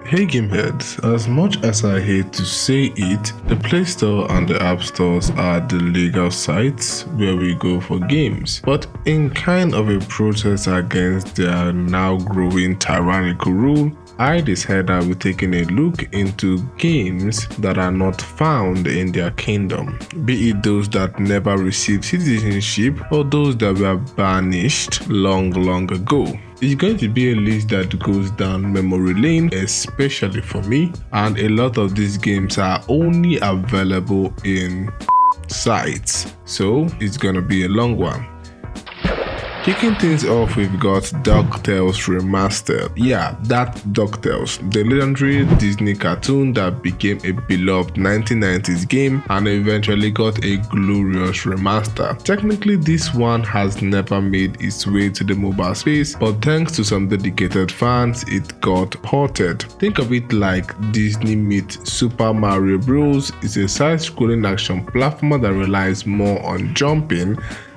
Hey Gameheads, as much as I hate to say it, the Playstore and the App Stores are the legal sites where we go for games. But in kind of a protest against their now growing tyrannical rule, I decided I will taking a look into games that are not found in their kingdom, be it those that never received citizenship or those that were banished long ago. It's going to be a list that goes down memory lane, especially for me, and a lot of these games are only available in sites, so it's gonna be a long one. Kicking things off, we've got Ducktales Remastered. Yeah, that Ducktales, the legendary Disney cartoon that became a beloved 1990s game and eventually got a glorious remaster. Technically, this one has never made its way to the mobile space, but thanks to some dedicated fans, it got ported. Think of it like Disney meets Super Mario Bros. It's a side-scrolling action platformer that relies more on jumping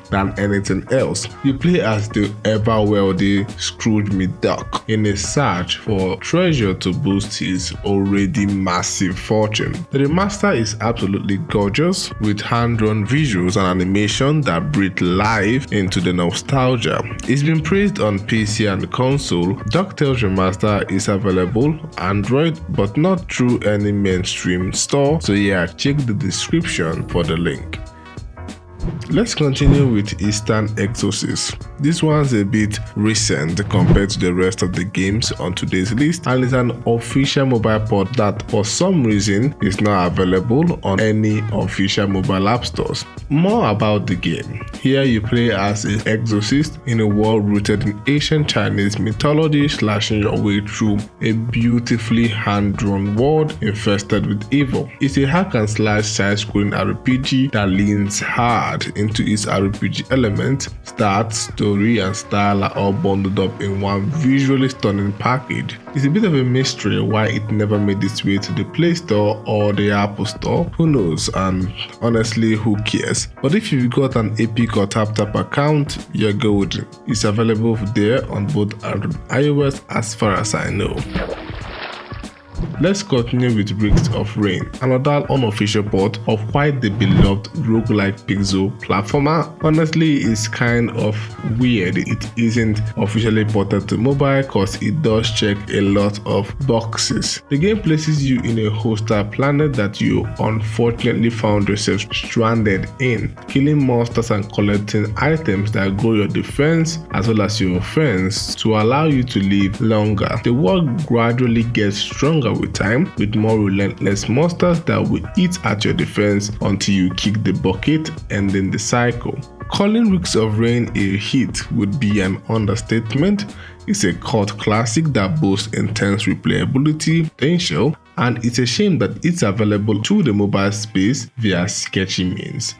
than anything else. You play as the ever-wealthy Scrooge McDuck in a search for treasure to boost his already massive fortune. The remaster is absolutely gorgeous with hand-drawn visuals and animation that breathe life into the nostalgia. It's been praised on PC and console. Ducktales Remaster is available Android but not through any mainstream store, so yeah, check the description for the link. Let's continue with Eastern Exorcist. This one's a bit recent compared to the rest of the games on today's list, and it's an official mobile port that for some reason is not available on any official mobile app stores. More about the game. Here you play as an exorcist in a world rooted in ancient Chinese mythology, slashing your way through a beautifully hand-drawn world infested with evil. It's a hack and slash side-scrolling RPG that leans hard into its RPG element. Start, story and style are all bundled up in one visually stunning package. It's a bit of a mystery why it never made its way to the Play Store or the Apple Store. Who knows, and honestly, who cares? But if you've got an Epic or TapTap account, you're golden. It's available there on both Android and iOS as far as I know. Let's continue with Rooks of Rain, another unofficial port of quite the beloved roguelike pixel platformer. Honestly, it's kind of weird it isn't officially ported to mobile cause it does check a lot of boxes. The game places you in a hostile planet that you unfortunately found yourself stranded in, killing monsters and collecting items that grow your defense as well as your offense to allow you to live longer. The world gradually gets stronger with time, with more relentless monsters that will eat at your defense until you kick the bucket, ending the cycle. Calling Rooks of Rain a hit would be an understatement. It's a cult classic that boasts intense replayability potential, and it's a shame that it's available to the mobile space via sketchy means.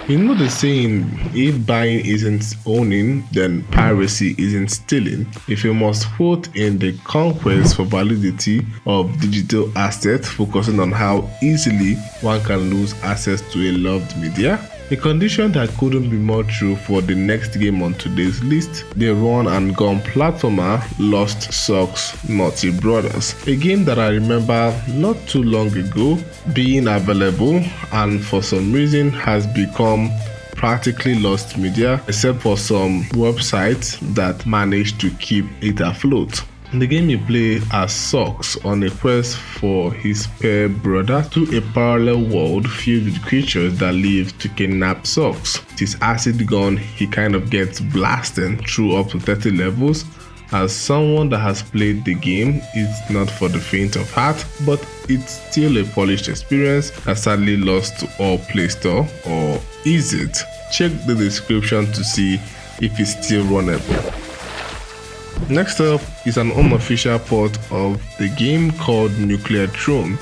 You know the saying, if buying isn't owning, then piracy isn't stealing. If you must quote in the conquest for validity of digital assets, focusing on how easily one can lose access to a loved media. A condition that couldn't be more true for the next game on today's list, the run and gun platformer Lost Socks Naughty Brothers. A game that I remember not too long ago being available and for some reason has become practically lost media except for some websites that managed to keep it afloat. In the game you play as Socks on a quest for his pair brother to a parallel world filled with creatures that live to kidnap Socks. With his acid gun, he kind of gets blasted through up to 30 levels. As someone that has played the game, it's not for the faint of heart, but it's still a polished experience that sadly lost to all Play Store, or is it? Check the description to see if it's still runnable. Next up is an unofficial port of the game called Nuclear Throne.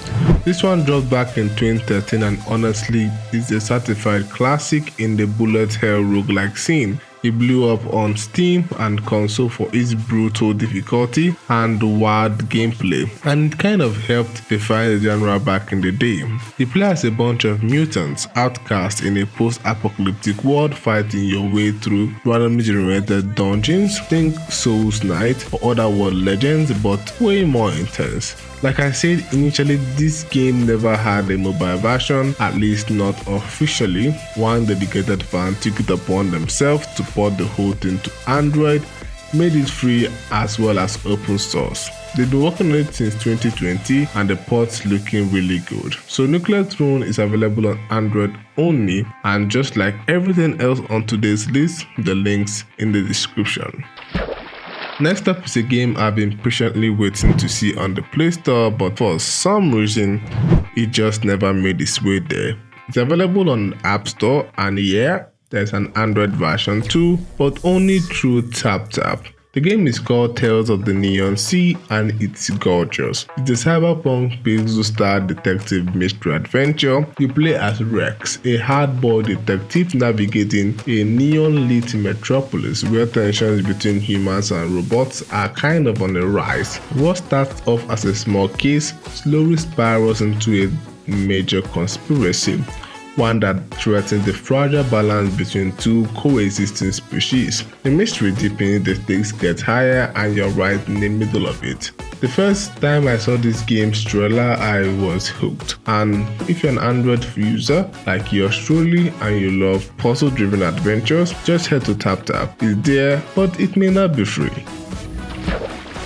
This one dropped back in 2013 and honestly is a certified classic in the bullet hell roguelike scene. It blew up on Steam and console for its brutal difficulty and wild gameplay, and it kind of helped define the genre back in the day. You play as a bunch of mutants, outcasts in a post-apocalyptic world, fighting your way through randomly generated dungeons. Think Souls Knight or other world legends, but way more intense. Like I said initially, this game never had a mobile version, at least not officially. One dedicated fan took it upon themselves to port the whole thing to Android, made it free as well as open source. They've been working on it since 2020 and the port's looking really good. So Nuclear Throne is available on Android only, and just like everything else on today's list, the links in the description. Next up is a game I've been patiently waiting to see on the Play Store, but for some reason, it just never made its way there. It's available on the App Store, and yeah, there's an Android version too, but only through TapTap. The game is called Tales of the Neon Sea, and it's gorgeous. It's a cyberpunk pixel-style detective mystery adventure. You play as Rex, a hardboiled detective navigating a neon-lit metropolis where tensions between humans and robots are kind of on the rise. What starts off as a small case slowly spirals into a major conspiracy, one that threatens the fragile balance between two coexisting species. The mystery deepens, the stakes get higher, and you're right in the middle of it. The first time I saw this game's trailer, I was hooked. And if you're an Android user like yours truly and you love puzzle-driven adventures, just head to TapTap. It's there, but it may not be free.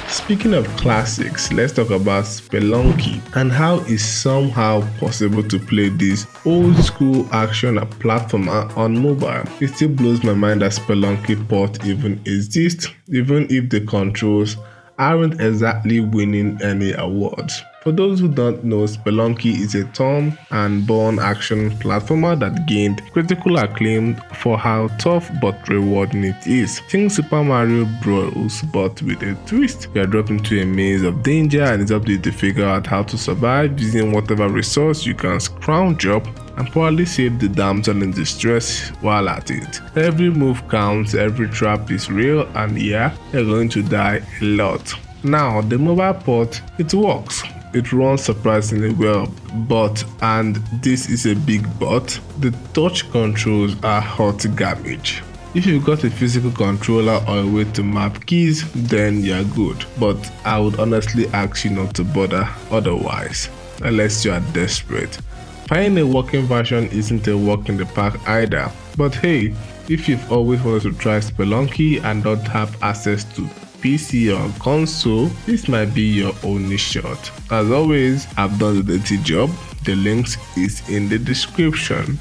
Speaking of classics, let's talk about Spelunky and how it's somehow possible to play this old school action platformer on mobile. It still blows my mind that Spelunky port even exists, even if the controls aren't exactly winning any awards. For those who don't know, Spelunky is a turn-and-burn action platformer that gained critical acclaim for how tough but rewarding it is. Think Super Mario Bros. But with a twist. You are dropped into a maze of danger and it's up to you to figure out how to survive using whatever resource you can scrounge up and probably save the damsel in distress while at it. Every move counts, every trap is real, and yeah, you're going to die a lot. Now, the mobile port, it works. It runs surprisingly well, but, and this is a big but, the touch controls are hot garbage. If you've got a physical controller or a way to map keys, then you're good, but I would honestly ask you not to bother otherwise, unless you are desperate. Finding a working version isn't a walk in the park either, but hey, if you've always wanted to try Spelunky and don't have access to PC or console, this might be your only shot. As always, I've done the dirty job. The links is in the description.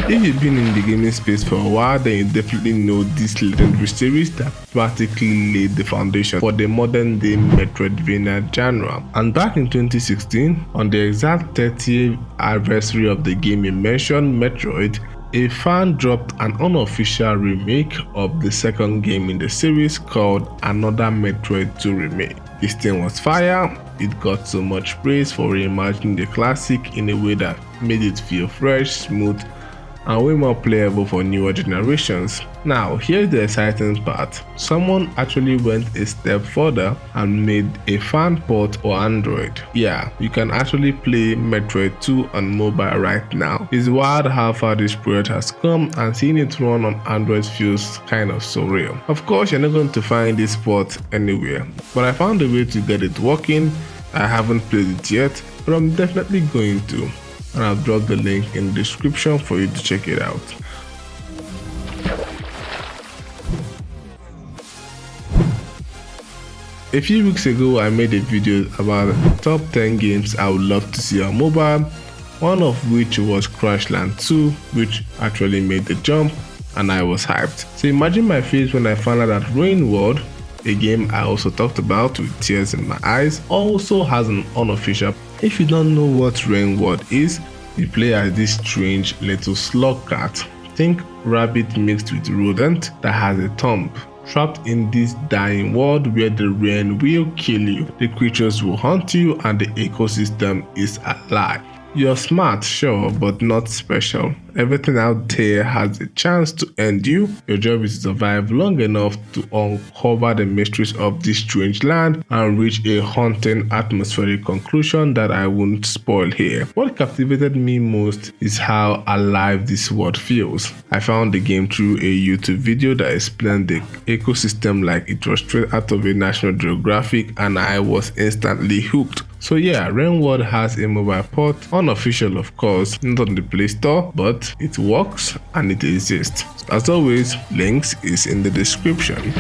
If you've been in the gaming space for a while, then you definitely know this legendary series that practically laid the foundation for the modern day Metroidvania genre. And back in 2016, on the exact 30th anniversary of the game you mentioned, Metroid, a fan dropped an unofficial remake of the second game in the series called Another Metroid II Remake. This thing was fire. It got so much praise for reimagining the classic in a way that made it feel fresh, smooth, and way more playable for newer generations. Now, here's the exciting part. Someone actually went a step further and made a fan port for Android. Yeah, you can actually play Metroid 2 on mobile right now. It's wild how far this project has come, and seeing it run on Android feels kind of surreal. Of course, you're not going to find this port anywhere, but I found a way to get it working. I haven't played it yet, but I'm definitely going to. And I've dropped the link in the description for you to check it out. A few weeks ago, I made a video about the top 10 games I would love to see on mobile, one of which was Crashland 2, which actually made the jump, and I was hyped. So imagine my face when I found out that Rain World, a game I also talked about with tears in my eyes, also has an unofficial. If you don't know what Rain World is, you play as this strange little slug cat. Think rabbit mixed with rodent that has a thumb. Trapped in this dying world where the rain will kill you, the creatures will hunt you, and the ecosystem is alive. You're smart, sure, but not special. Everything out there has a chance to end you. Your job is to survive long enough to uncover the mysteries of this strange land and reach a haunting atmospheric conclusion that I won't spoil here. What captivated me most is how alive this world feels. I found the game through a YouTube video that explained the ecosystem like it was straight out of a National Geographic, and I was instantly hooked. So yeah, Rainworld has a mobile port, unofficial of course, not on the Play Store, but it works and it exists. As always, links is in the description.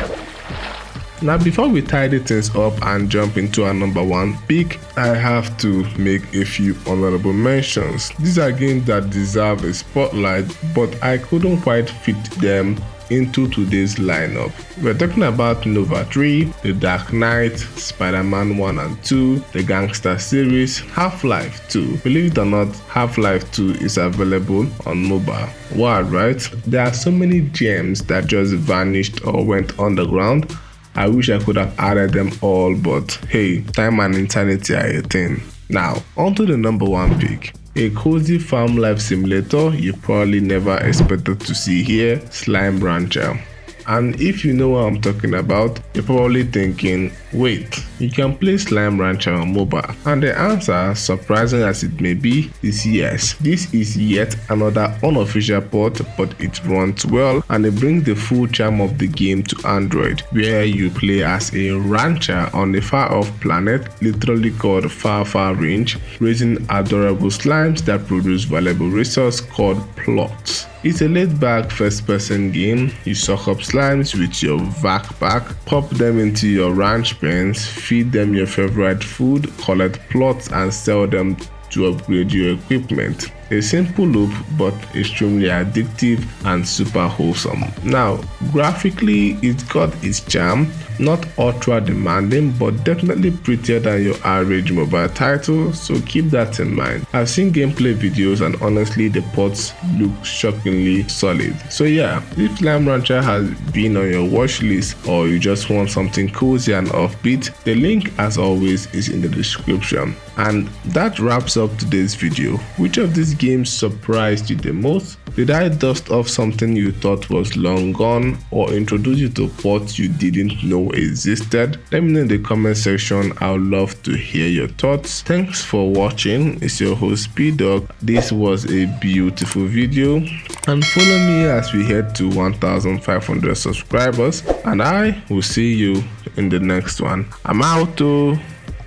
Now before we tidy things up and jump into our number 1 pick, I have to make a few honorable mentions. These are games that deserve a spotlight, but I couldn't quite fit them into today's lineup. We're talking about Nova 3, The Dark Knight, Spider-Man 1 and 2, the Gangster series, Half-Life 2. Believe it or not, Half-Life 2 is available on mobile. Wow, right? There are so many gems that just vanished or went underground. I wish I could have added them all, but hey, time and eternity are a thing. Now, on to the number 1 pick. A cozy farm life simulator you probably never expected to see here, Slime Rancher. And if you know what I'm talking about, you're probably thinking, wait, you can play Slime Rancher on mobile? And the answer, surprising as it may be, is yes. This is yet another unofficial port, but it runs well and it brings the full charm of the game to Android, where you play as a rancher on a far-off planet, literally called Far Far Range, raising adorable slimes that produce valuable resource called plots. It's a laid-back first-person game. You suck up slimes with your vac pack, pop them into your ranch pens, feed them your favorite food, collect plots and sell them to upgrade your equipment. A simple loop, but extremely addictive and super wholesome. Now, graphically, it's got its charm, not ultra demanding, but definitely prettier than your average mobile title, so keep that in mind. I've seen gameplay videos and honestly the ports look shockingly solid. So yeah, if Slime Rancher has been on your watch list or you just want something cozy and offbeat, the link as always is in the description. And that wraps up today's video. Which of these games surprised you the most? Did I dust off something you thought was long gone or introduce you to ports you didn't know existed? Let me know in the comment section. I would love to hear your thoughts. Thanks for watching. It's your host P-Dog. This was a beautiful video, and follow me as we head to 1,500 subscribers, and I will see you in the next one. I'm out.